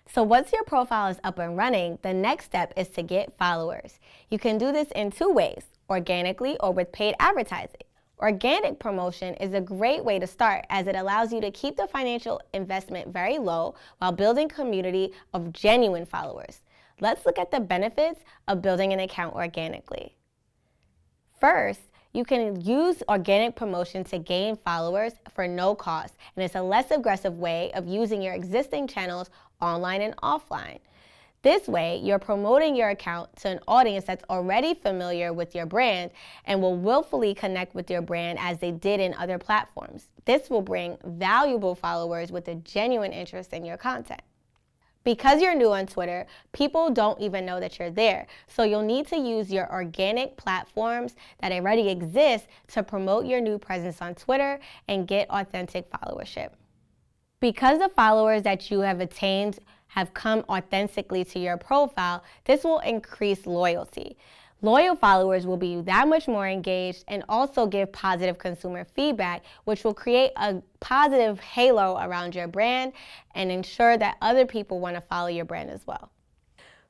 So once your profile is up and running, the next step is to get followers. You can do this in two ways, organically or with paid advertising. Organic promotion is a great way to start as it allows you to keep the financial investment very low while building a community of genuine followers. Let's look at the benefits of building an account organically. First, you can use organic promotion to gain followers for no cost, and it's a less aggressive way of using your existing channels online and offline. This way, you're promoting your account to an audience that's already familiar with your brand and will willfully connect with your brand as they did in other platforms. This will bring valuable followers with a genuine interest in your content. Because you're new on Twitter, people don't even know that you're there. So you'll need to use your organic platforms that already exist to promote your new presence on Twitter and get authentic followership. Because the followers that you have attained have come authentically to your profile, this will increase loyalty. Loyal followers will be that much more engaged and also give positive consumer feedback, which will create a positive halo around your brand and ensure that other people want to follow your brand as well.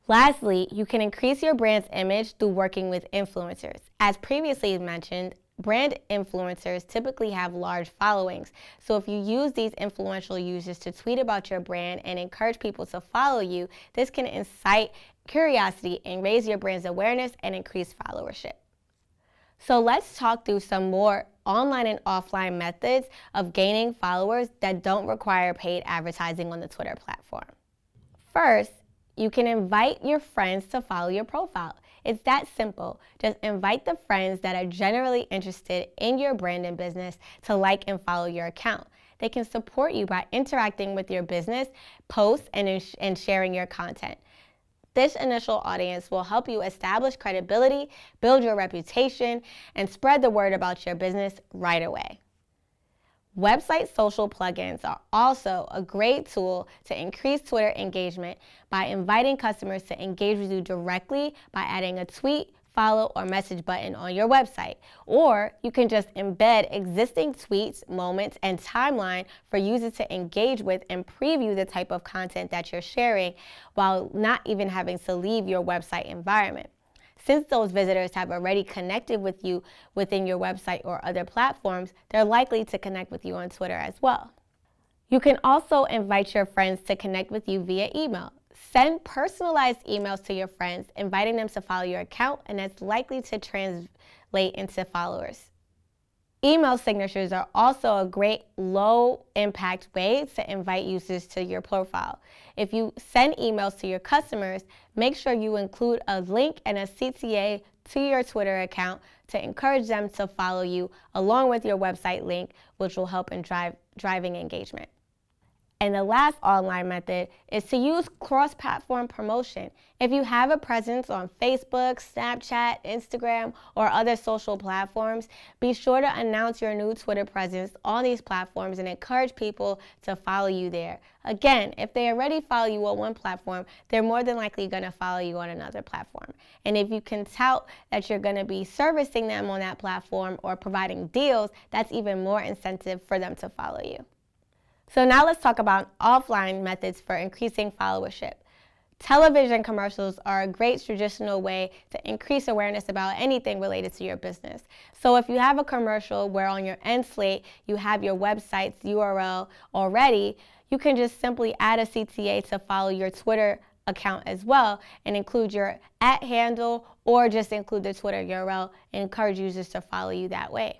Lastly, you can increase your brand's image through working with influencers. As previously mentioned, brand influencers typically have large followings. So if you use these influential users to tweet about your brand and encourage people to follow you, this can incite curiosity and raise your brand's awareness and increase followership. So let's talk through some more online and offline methods of gaining followers that don't require paid advertising on the Twitter platform. First, you can invite your friends to follow your profile. It's that simple. Just invite the friends that are generally interested in your brand and business to like and follow your account. They can support you by interacting with your business, posts, and sharing your content. This initial audience will help you establish credibility, build your reputation, and spread the word about your business right away. Website social plugins are also a great tool to increase Twitter engagement by inviting customers to engage with you directly by adding a tweet, follow, or message button on your website. Or you can just embed existing tweets, moments, and timeline for users to engage with and preview the type of content that you're sharing while not even having to leave your website environment. Since those visitors have already connected with you within your website or other platforms, they're likely to connect with you on Twitter as well. You can also invite your friends to connect with you via email. Send personalized emails to your friends, inviting them to follow your account, and that's likely to translate into followers. Email signatures are also a great low-impact way to invite users to your profile. If you send emails to your customers, make sure you include a link and a CTA to your Twitter account to encourage them to follow you, along with your website link, which will help in driving engagement. And the last online method is to use cross-platform promotion. If you have a presence on Facebook, Snapchat, Instagram, or other social platforms, be sure to announce your new Twitter presence on these platforms and encourage people to follow you there. Again, if they already follow you on one platform, they're more than likely going to follow you on another platform. And if you can tout that you're going to be servicing them on that platform or providing deals, that's even more incentive for them to follow you. So now let's talk about offline methods for increasing followership. Television commercials are a great traditional way to increase awareness about anything related to your business. So if you have a commercial where on your end slate you have your website's URL already, you can just simply add a CTA to follow your Twitter account as well and include your @handle or just include the Twitter URL and encourage users to follow you that way.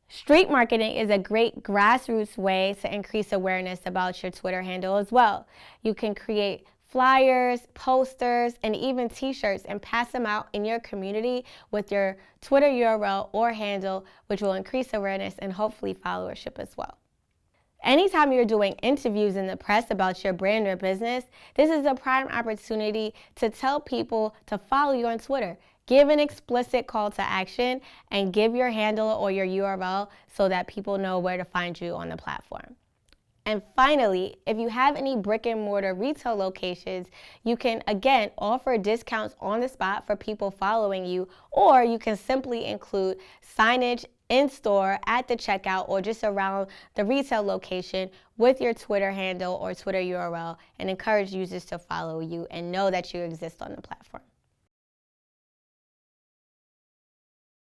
Street marketing is a great grassroots way to increase awareness about your Twitter handle as well. You can create flyers, posters, and even t-shirts and pass them out in your community with your Twitter URL or handle, which will increase awareness and hopefully followership as well. Anytime you're doing interviews in the press about your brand or business, this is a prime opportunity to tell people to follow you on Twitter. Give an explicit call to action and give your handle or your URL so that people know where to find you on the platform. And finally, if you have any brick and mortar retail locations, you can again offer discounts on the spot for people following you, or you can simply include signage in store, at the checkout, or just around the retail location with your Twitter handle or Twitter URL, and encourage users to follow you and know that you exist on the platform.